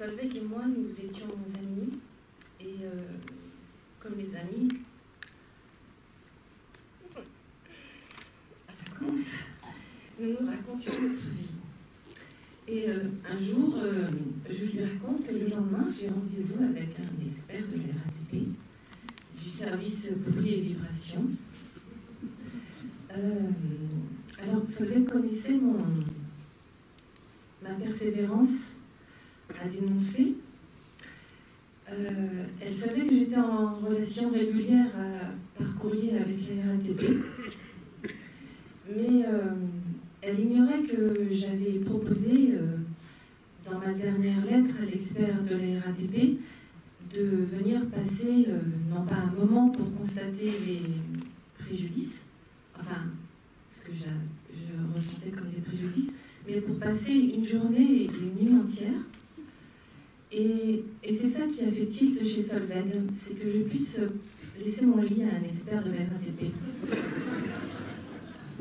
Solveig et moi, nous étions amis, et comme les amis, ça commence, nous nous racontions notre vie. Et un jour, je lui raconte que le lendemain, j'ai rendez-vous avec un expert de la RATP, du service bruit et vibration. Alors, Solveig connaissait ma persévérance à dénoncer. Elle savait que j'étais en relation régulière par courrier avec la RATP, mais elle ignorait que j'avais proposé, dans ma dernière lettre à l'expert de la RATP, de venir passer, non pas un moment pour constater les préjudices, enfin, ce que je ressentais comme des préjudices, mais pour passer une journée et une nuit entière. Et c'est ça qui a fait tilt chez Solveig, c'est que je puisse laisser mon lit à un expert de la RATP.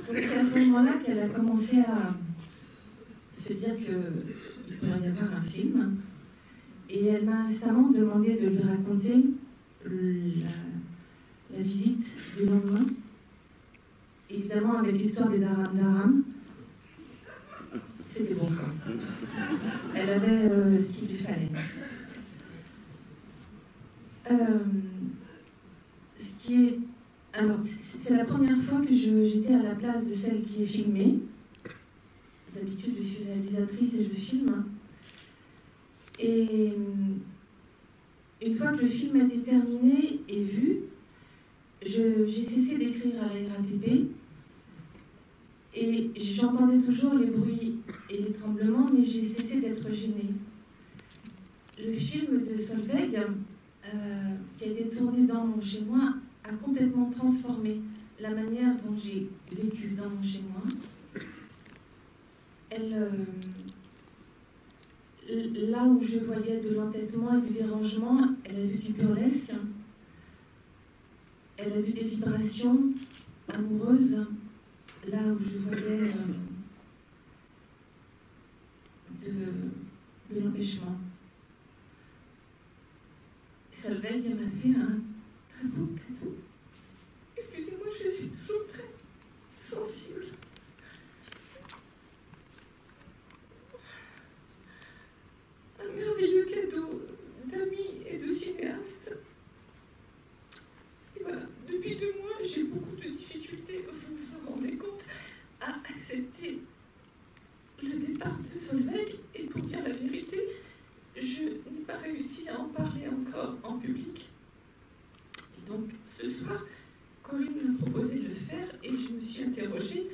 Donc c'est à ce moment-là qu'elle a commencé à se dire qu'il pourrait y avoir un film. Et elle m'a instamment demandé de lui raconter la visite du lendemain. Évidemment avec l'histoire des Dharam. C'était bon. Elle avait ce qu'il lui fallait. Alors, c'est la première fois que j'étais à la place de celle qui est filmée. D'habitude, je suis réalisatrice et je filme. Et une fois que le film a été terminé et vu, j'ai cessé d'écrire à la RATP. Et j'entendais toujours les bruits et les tremblements, mais j'ai cessé d'être gênée. Le film de Solveig, qui a été tourné dans mon chez-moi, a complètement transformé la manière dont j'ai vécu dans mon chez-moi. Là où je voyais de l'entêtement et du dérangement, elle a vu du burlesque. Elle a vu des vibrations amoureuses. Là où je voyais de l'empêchement. Solveig m'a fait un très beau cadeau. Excusez-moi, je suis toujours très sensible. Un merveilleux cadeau d'amis et de cinéastes. Et voilà, depuis 2 mois, j'ai beaucoup de difficultés, vous vous en rendez compte, à accepter le départ de Solveig. Et pour dire la vérité, je n'ai pas réussi à en parler encore en public. Et donc, ce soir, Corinne m'a proposé de le faire et je me suis interrogée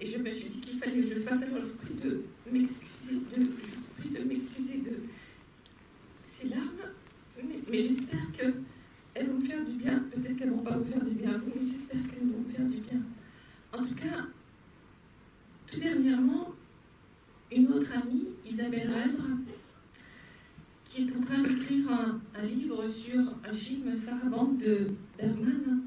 et je me suis dit qu'il fallait que je le fasse. Alors, je vous prie de m'excuser de ces larmes, mais j'espère que elles vont me faire du bien. Peut-être qu'elles ne vont pas vous faire du bien à vous, mais j'espère qu'elles vont me faire du bien. En tout cas, tout dernièrement, une autre amie, Isabelle Rèbre, qui est en train d'écrire un livre sur un film Sarabande de Bergman,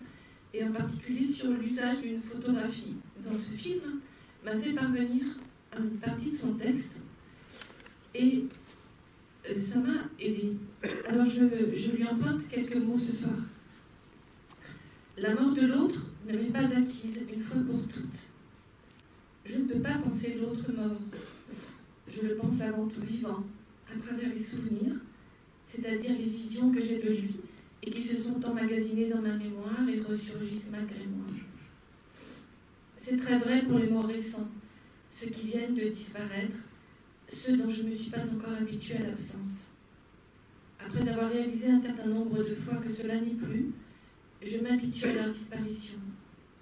et en particulier sur l'usage d'une photographie dans ce film, m'a fait parvenir une partie de son texte, et ça m'a aidée. Alors je lui emprunte quelques mots ce soir. La mort de l'autre ne m'est pas acquise une fois pour toutes. Je ne peux pas penser l'autre mort. Je le pense avant tout vivant, à travers les souvenirs, c'est-à-dire les visions que j'ai de lui et qui se sont emmagasinées dans ma mémoire et ressurgissent malgré moi. C'est très vrai pour les morts récents, ceux qui viennent de disparaître, ceux dont je ne me suis pas encore habituée à l'absence. Après avoir réalisé un certain nombre de fois que cela n'est plus, je m'habitue à leur disparition.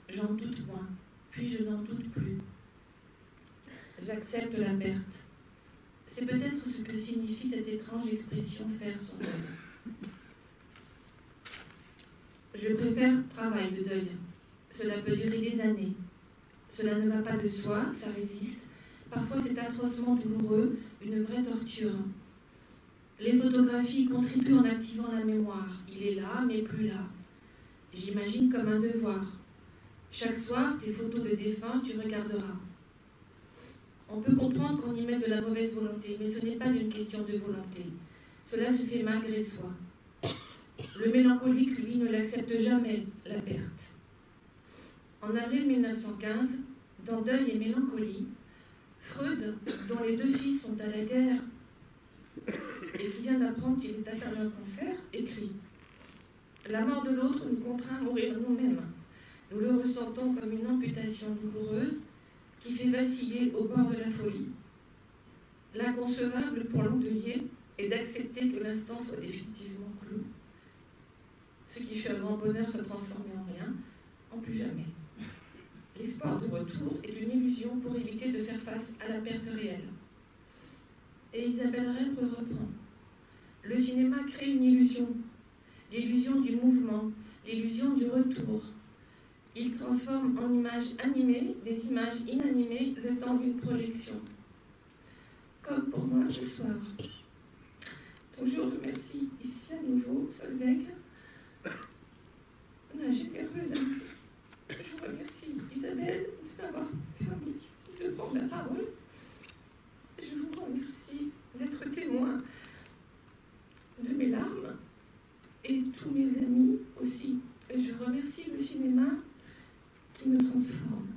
J'en doute moins, puis je n'en doute plus. J'accepte la perte. C'est peut-être ce que signifie cette étrange expression « faire son deuil ». Je préfère travail de deuil. Cela peut durer des années. Cela ne va pas de soi, ça résiste. Parfois c'est atrocement douloureux, une vraie torture. Les photographies contribuent en activant la mémoire. Il est là, mais plus là. J'imagine comme un devoir. Chaque soir, tes photos de défunts, tu regarderas. On peut comprendre qu'on y met de la mauvaise volonté, mais ce n'est pas une question de volonté. Cela se fait malgré soi. Le mélancolique, lui, ne l'accepte jamais, la perte. En avril 1915, dans Deuil et mélancolie, Freud, dont les 2 fils sont à la guerre et qui vient d'apprendre qu'il est atteint d'un cancer, écrit « La mort de l'autre nous contraint à mourir nous-mêmes. Nous le ressentons comme une amputation douloureuse qui fait vaciller au bord de la folie. L'inconcevable pour l'endeuillé est d'accepter que l'instant soit définitivement clos. Ce qui fait un grand bonheur se transformer en rien, en plus jamais. L'espoir de retour est une illusion pour éviter de faire face à la perte réelle. » Et Isabelle Rèbre reprend. Le cinéma crée une illusion, l'illusion du mouvement, l'illusion du retour. Il transforme en images animées des images inanimées le temps d'une projection. Comme pour moi ce soir. Donc je remercie ici à nouveau Solveig, la généreuse. Je remercie Isabelle de m'avoir permis de prendre la parole. Je vous remercie d'être témoin de mes larmes et tous mes amis aussi. Et je remercie le cinéma qui me transforme.